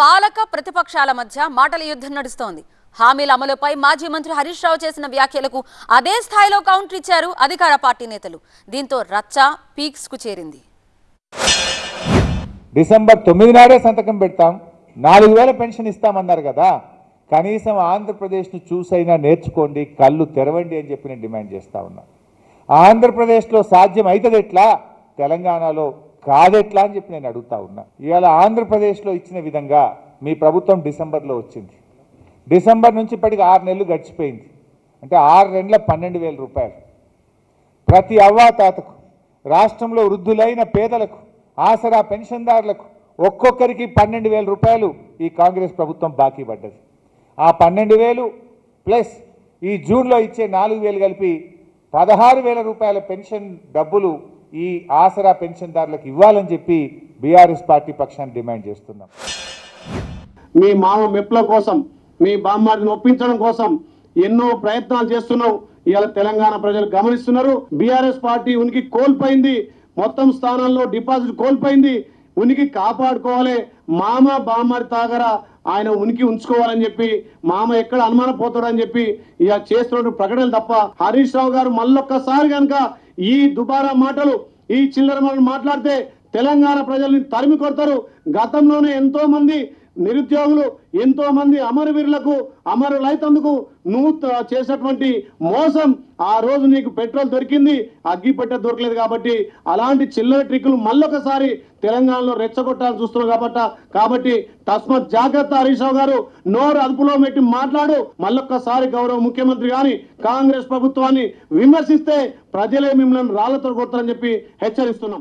పాలక ప్రతిపక్షాల మధ్య మాటల యుద్ధం నడుస్తోంది. హామీల అమలుపై మాజీ మంత్రి హరీష్ రావు చేసిన వ్యాఖ్యలకు అదే స్థాయిలో కౌంటర్ ఇచ్చారు అధికార పార్టీ నేతలు. దీంతో రచ్చ పీక్స్ కు చేరింది. డిసెంబర్ 9 నాడే సంతకం పెడతాం, 4000 పెన్షన్ ఇస్తామన్నారు కదా, కనీసం ఆంధ్రప్రదేశ్ని చూసైనా నేర్చుకోండి, కళ్ళు తెరవండి అని చెప్పి నేను డిమాండ్ చేస్తా ఉన్నా. ఆంధ్రప్రదేశ్లో సాధ్యం అవుతుంది ఎట్లా, తెలంగాణలో కాదెట్లా అని చెప్పి నేను అడుగుతా ఉన్నా. ఇవాళ ఆంధ్రప్రదేశ్లో ఇచ్చిన విధంగా మీ ప్రభుత్వం డిసెంబర్లో వచ్చింది. డిసెంబర్ నుంచి ఇప్పటికి 6 నెలలు గడిచిపోయింది. అంటే 6 నెలల 12,000 రూపాయలు ప్రతి అవ్వాతాతకు, రాష్ట్రంలో వృద్ధులైన పేదలకు, ఆసరా పెన్షన్దారులకు ఒక్కొక్కరికి 12,000 రూపాయలు ఈ కాంగ్రెస్ ప్రభుత్వం బాకీ పడ్డది. ఆ 12,000 ప్లస్ ఈ జూన్లో ఇచ్చే 4,000 కలిపి 16,000 రూపాయల పెన్షన్ డబ్బులు ఈ ఆసరా పెన్షన్దారులకు ఇవ్వాలని చెప్పి బీఆర్ఎస్ పార్టీ పక్షాన్ని డిమాండ్ చేస్తున్నాం. మీ మామ మెప్ల కోసం, మీ బామ్మాడిని ఒప్పించడం కోసం ఎన్నో ప్రయత్నాలు చేస్తున్నావు. ఇవాళ తెలంగాణ ప్రజలు గమనిస్తున్నారు. బీఆర్ఎస్ పార్టీ ఉనికి కోల్పోయింది, మొత్తం స్థానాల్లో డిపాజిట్ కోల్పోయింది. ఉనికి కాపాడుకోవాలి, మామ బామ్మాడి తాగరా ఆయన ఉనికి ఉంచుకోవాలని చెప్పి, మామ ఎక్కడ అనుమానం పోతాడని చెప్పి ఇక చేస్తున్న ప్రకటనలు తప్ప, హరీష్ రావు గారు మళ్ళొక్కసారి కనుక ఈ దుబారా మాటలు, ఈ చిల్లర మాటలు మాట్లాడితే తెలంగాణ ప్రజల్ని తరిమి కొడతారు. గతంలోనే ఎంతో మంది నిరుద్యోగులు, ఎంతో మంది అమరవీరులకు అమరులైతందుకు నువ్వు చేసేటువంటి మోసం, ఆ రోజు నీకు పెట్రోల్ దొరికింది, అగ్గిపెట్ట దొరకలేదు. కాబట్టి అలాంటి చిల్లర ట్రిక్కులు మళ్ళొకసారి తెలంగాణలో రెచ్చగొట్టాలని చూస్తున్నావు. కాబట్టి తస్మత్ జాగ్రత్త హరీష్ రావు గారు, నోరు అదుపులో పెట్టి మాట్లాడు. మళ్ళొక్కసారి గౌరవ ముఖ్యమంత్రి గాని కాంగ్రెస్ ప్రభుత్వాన్ని విమర్శిస్తే ప్రజలే మిమ్మల్ని రాళ్లతో కొడతారని చెప్పి హెచ్చరిస్తున్నాం.